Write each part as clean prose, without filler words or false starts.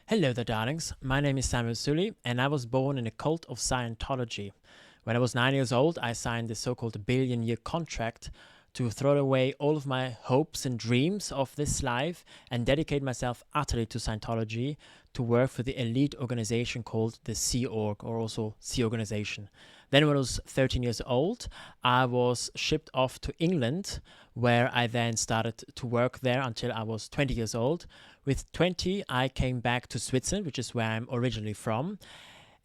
Hello there, darlings. My name is Samuel Sully, and I was born in a cult of Scientology. When I was 9 years old, I signed the so-called billion-year contract to throw away all of my hopes and dreams of this life and dedicate myself utterly to Scientology to work for the elite organization called the Sea Org, or also Sea Organization. Then when I was 13 years old, I was shipped off to England, where I then started to work there until I was 20 years old. With 20, I came back to Switzerland, which is where I'm originally from.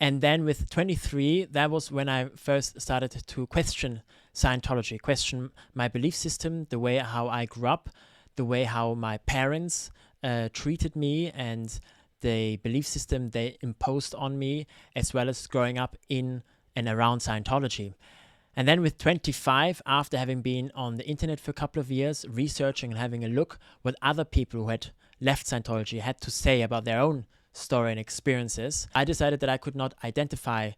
And then with 23, that was when I first started to question Scientology, question my belief system, the way how I grew up, the way how my parents treated me, and the belief system they imposed on me, as well as growing up in and around Scientology. And then with 25, after having been on the internet for a couple of years, researching and having a look what other people who had left Scientology had to say about their own story and experiences, I decided that I could not identify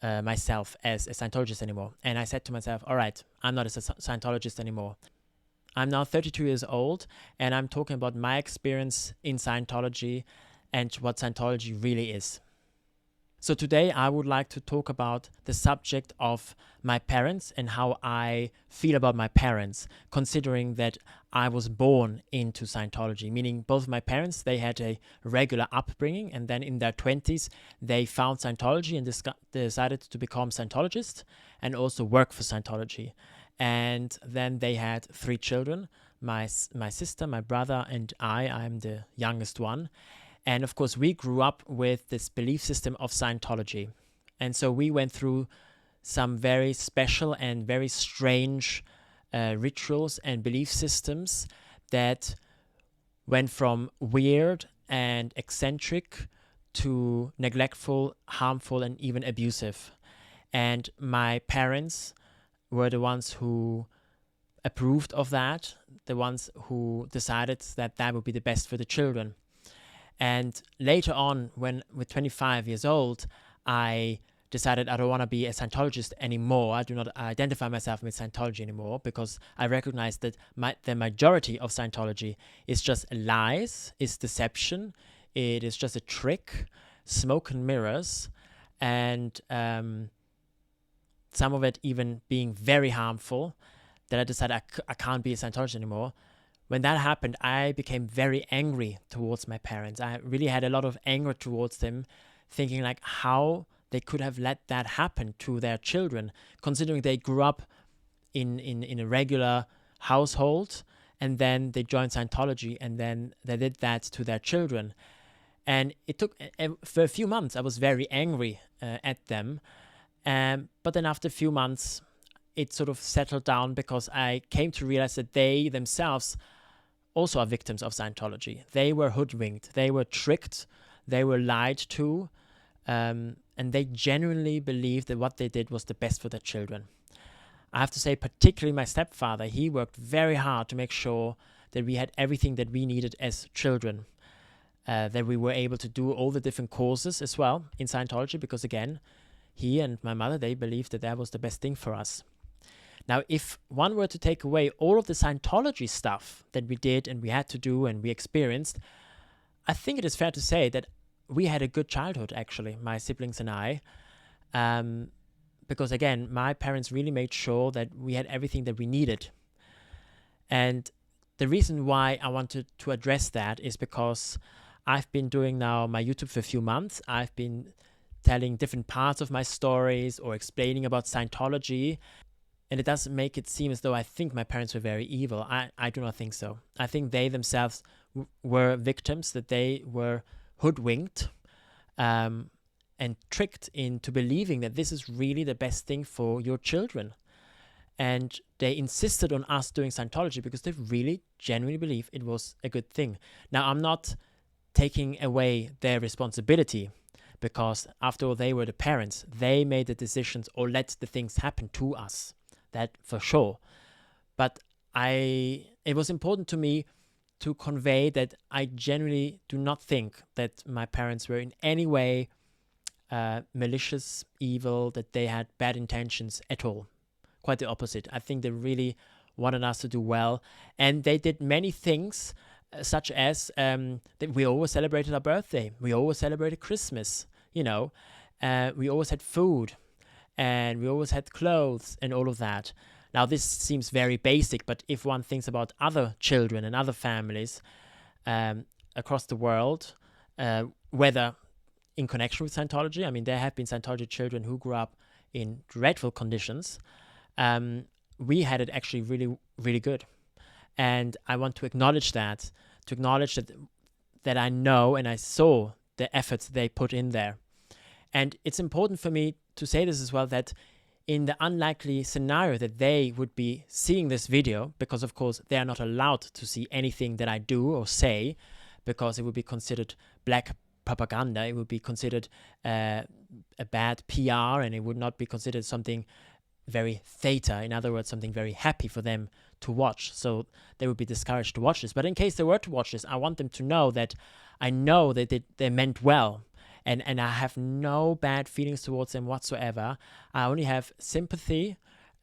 myself as a Scientologist anymore. And I said to myself, all right, I'm not a Scientologist anymore. I'm now 32 years old, and I'm talking about my experience in Scientology and what Scientology really is. So today I would like to talk about the subject of my parents and how I feel about my parents, considering that I was born into Scientology, meaning both my parents, they had a regular upbringing, and then in their 20s they found Scientology and decided to become Scientologists and also work for Scientology. And then they had 3 children, my sister, my brother, and I'm the youngest one. And of course, we grew up with this belief system of Scientology. And so we went through some very special and very strange rituals and belief systems that went from weird and eccentric to neglectful, harmful, and even abusive. And my parents were the ones who approved of that, the ones who decided that that would be the best for the children. And later on, when with 25 years old, I decided I don't want to be a Scientologist anymore. I do not identify myself with Scientology anymore because I recognize that the majority of Scientology is just lies, is deception, it is just a trick, smoke and mirrors, and some of it even being very harmful, that I decided I can't be a Scientologist anymore. When that happened, I became very angry towards my parents. I really had a lot of anger towards them, thinking like how they could have let that happen to their children, considering they grew up in a regular household, and then they joined Scientology, and then they did that to their children. And it took, for a few months, I was very angry at them. But then after a few months, it sort of settled down because I came to realize that they themselves also are victims of Scientology. They were hoodwinked, they were tricked, they were lied to, and they genuinely believed that what they did was the best for their children. I have to say, particularly my stepfather, he worked very hard to make sure that we had everything that we needed as children, that we were able to do all the different courses as well in Scientology, because again, he and my mother, they believed that that was the best thing for us. Now, if one were to take away all of the Scientology stuff that we did and we had to do and we experienced, I think it is fair to say that we had a good childhood, actually, my siblings and I. Because again, my parents really made sure that we had everything that we needed. And the reason why I wanted to address that is because I've been doing now my YouTube for a few months. I've been telling different parts of my stories or explaining about Scientology. And it does make it seem as though I think my parents were very evil. I do not think so. I think they themselves were victims, that they were hoodwinked and tricked into believing that this is really the best thing for your children. And they insisted on us doing Scientology because they really genuinely believe it was a good thing. Now, I'm not taking away their responsibility, because after all, they were the parents. They made the decisions or let the things happen to us. That for sure. But it was important to me to convey that I genuinely do not think that my parents were in any way malicious, evil, that they had bad intentions at all. Quite the opposite. I think they really wanted us to do well. And they did many things such as that we always celebrated our birthday, we always celebrated Christmas, we always had food, and we always had clothes and all of that. Now, this seems very basic, but if one thinks about other children and other families across the world, whether in connection with Scientology, I mean, there have been Scientology children who grew up in dreadful conditions. We had it actually really, really good. And I want to acknowledge that, that I know and I saw the efforts they put in there. And it's important for me to say this as well, that in the unlikely scenario that they would be seeing this video, because of course they are not allowed to see anything that I do or say, because it would be considered black propaganda, it would be considered a bad PR, and it would not be considered something very theta, in other words, something very happy for them to watch. So they would be discouraged to watch this. But in case they were to watch this, I want them to know that I know that they meant well. And I have no bad feelings towards them whatsoever. I only have sympathy,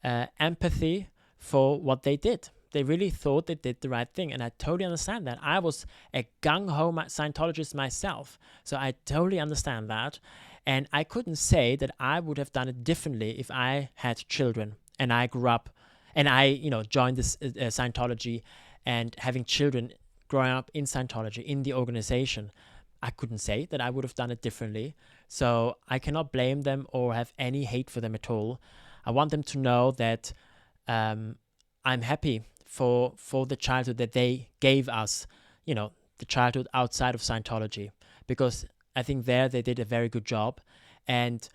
empathy for what they did. They really thought they did the right thing. And I totally understand that. I was a gung-ho Scientologist myself. So I totally understand that. And I couldn't say that I would have done it differently if I had children and I grew up and I, joined this Scientology, and having children growing up in Scientology, in the organization. I couldn't say that I would have done it differently. So I cannot blame them or have any hate for them at all. I want them to know that I'm happy for the childhood that they gave us, the childhood outside of Scientology, because I think there they did a very good job. And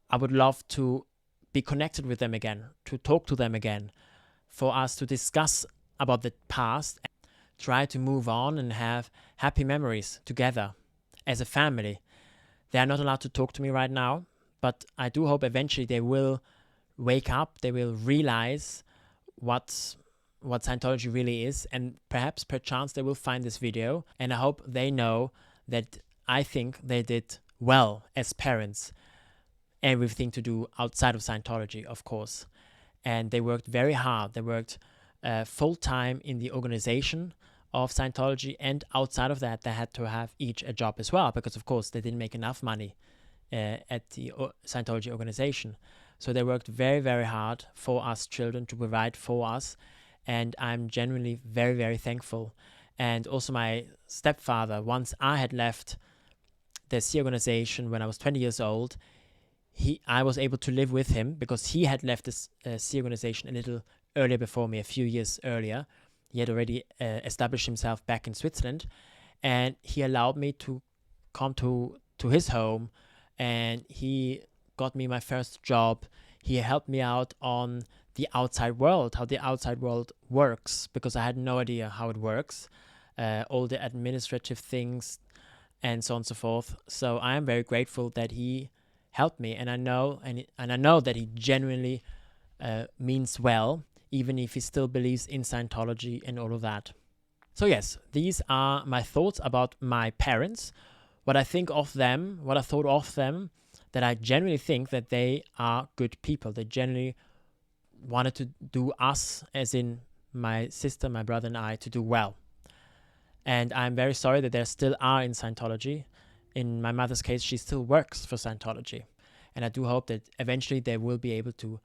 I would love to be connected with them again, to talk to them again, for us to discuss about the past, and try to move on and have happy memories together as a family. They are not allowed to talk to me right now, but I do hope eventually they will wake up, they will realize what Scientology really is, and perchance they will find this video, and I hope they know that I think they did well as parents. Everything to do outside of Scientology, of course. And they worked very hard. They worked full-time in the organization of Scientology, and outside of that, they had to have each a job as well, because of course they didn't make enough money at the Scientology organization. So they worked very, very hard for us children, to provide for us, and I'm genuinely very, very thankful. And also my stepfather, once I had left the Sea organization when I was 20 years old, I was able to live with him because he had left the Sea organization a little earlier before me, a few years earlier. He had already established himself back in Switzerland, and he allowed me to come to his home, and he got me my first job. He helped me out on the outside world, how the outside world works, because I had no idea how it works, all the administrative things and so on and so forth. So I am very grateful that he helped me, and I know that he genuinely means well, even if he still believes in Scientology and all of that. So yes, these are my thoughts about my parents, what I think of them, what I thought of them, that I genuinely think that they are good people. They genuinely wanted to do us, as in my sister, my brother and I, to do well. And I'm very sorry that they still are in Scientology. In my mother's case, she still works for Scientology. And I do hope that eventually they will be able to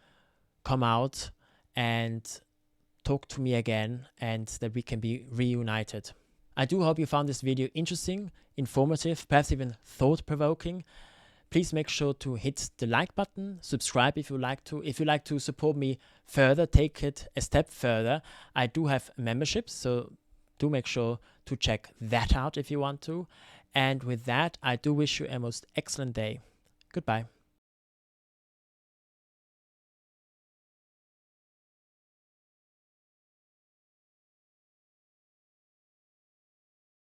come out and talk to me again, and that we can be reunited. I do hope you found this video interesting, informative, perhaps even thought-provoking. Please make sure to hit the like button, subscribe if you like to. If you like to support me further, take it a step further, I do have memberships, so do make sure to check that out if you want to. And with that, I do wish you a most excellent day. Goodbye.